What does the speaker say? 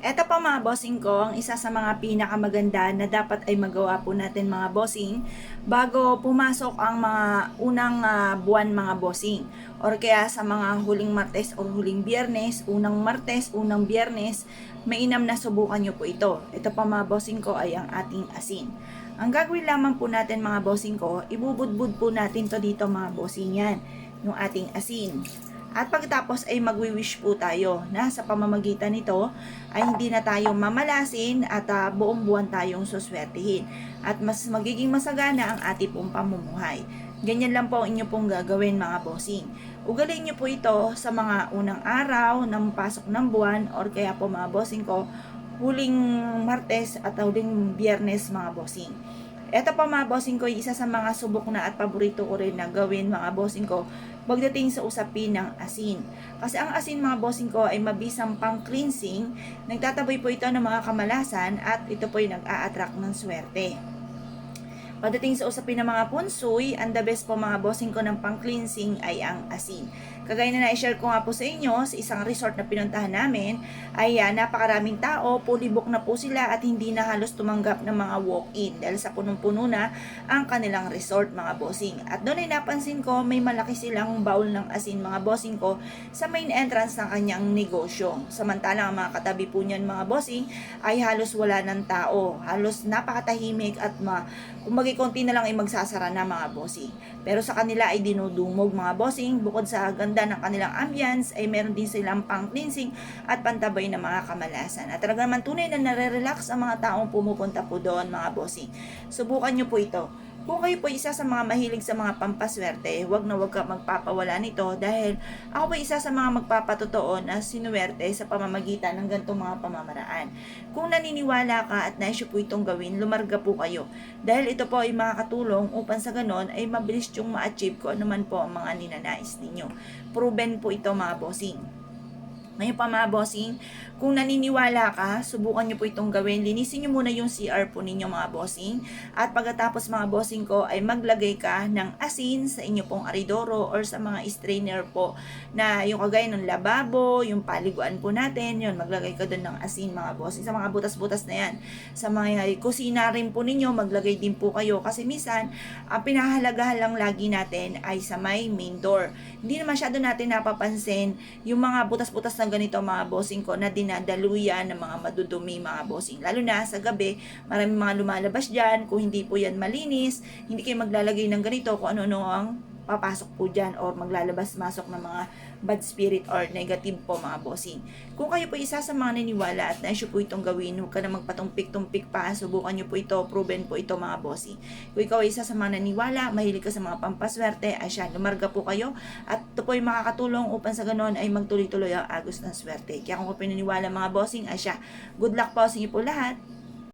Eto pa mga bossing ko, ang isa sa mga pinakamaganda na dapat ay magawa po natin mga bossing bago pumasok ang mga unang buwan mga bossing. Or kaya sa mga huling Martes o huling Biyernes, unang Martes, unang Biyernes, mainam na subukan nyo po ito. Ito pa mga bossing ko ay ang ating asin. Ang gagawin lamang po natin mga bossing ko, ibubudbud po natin to dito mga bossing yan, yung ating asin. At pagkatapos ay magwi-wish po tayo na sa pamamagitan nito ay hindi na tayo mamalasin at buong buwan tayong suswertihin. At mas magiging masagana ang ating pong pamumuhay. Ganyan lang po ang inyo pong gagawin mga bossing. Ugalin nyo po ito sa mga unang araw ng pasok ng buwan or kaya po mga bossing ko, huling Martes at huling Biyernes mga bossing. Ito pa mga bossing ko, isa sa mga subok na at paborito ko rin na gawin mga bossing ko pagdating sa usapin ng asin. Kasi ang asin mga bossing ko ay mabisang pang cleansing, nagtataboy po ito ng mga kamalasan at ito po ay nag-a-attract ng swerte. Pagdating sa usapin ng mga punsoy, ang the best po mga bossing ko ng pang-cleansing ay ang asin. Kagaya na na-share ko nga po sa inyo, sa isang resort na pinuntahan namin, ay napakaraming tao, fully book na po sila at hindi na halos tumanggap ng mga walk-in dahil sa punong-puno na ang kanilang resort mga bossing. At doon ay napansin ko, may malaki silang bowl ng asin mga bossing ko sa main entrance ng kanyang negosyo. Samantalang ang mga katabi po niyan mga bossing ay halos wala ng tao, halos napakatahimik at kumbaga konti na lang ay magsasara na mga bossing. Pero sa kanila ay dinudumog mga bossing, bukod sa ganda ng kanilang ambience ay meron din silang pang cleansing at pantabay na mga kamalasan. At talaga naman tunay na nare-relax ang mga taong pumupunta po doon mga bossing. Subukan nyo po ito. Kung kayo po isa sa mga mahilig sa mga pampaswerte, wag na wag ka magpapawala nito dahil ako po isa sa mga magpapatotoo na sinuwerte sa pamamagitan ng ganitong mga pamamaraan. Kung naniniwala ka at naisyo po itong gawin, lumarga po kayo. Dahil ito po ay makakatulong upang sa ganon ay mabilis yung ma-achieve ko anuman po ang mga ninanais ninyo. Proven po ito mga bossing. Ngayon pa mga bossing, kung naniniwala ka, subukan nyo po itong gawin. Linisin nyo muna yung CR po ninyo mga bossing. At pagkatapos mga bossing ko ay maglagay ka ng asin sa inyo pong aridoro or sa mga strainer po na yung kagaya ng lababo, yung paliguan po natin, yun, maglagay ka doon ng asin mga bossing. Sa mga butas-butas na yan. Sa mga kusina rin po ninyo, maglagay din po kayo. Kasi minsan, ang pinahahalagahan lang lagi natin ay sa may main door. Hindi na masyado natin napapansin yung mga butas-butas na ganito mga bossing ko na dinadaluyan ng mga madudumi mga bossing. Lalo na sa gabi, maraming mga lumalabas dyan. Kung hindi po yan malinis, hindi kayo maglalagay ng ganito kung ano-ano ang papasok po dyan or maglalabas-masok ng mga bad spirit or negative po mga bossing. Kung kayo po isa sa mga naniniwala at naisyo po itong gawin, huwag ka na magpatumpik-tumpik pa, subukan nyo po ito, proven po ito mga bossing. Kung ikaw ay isa sa mga naniniwala, mahilig ka sa mga pampaswerte, ay siya, lumarga po kayo at ito po ay makakatulong upang sa ganon ay magtuloy-tuloy ang agos ng swerte. Kaya kung po pinaniwala mga bossing, ay siya, good luck po sa inyo po lahat.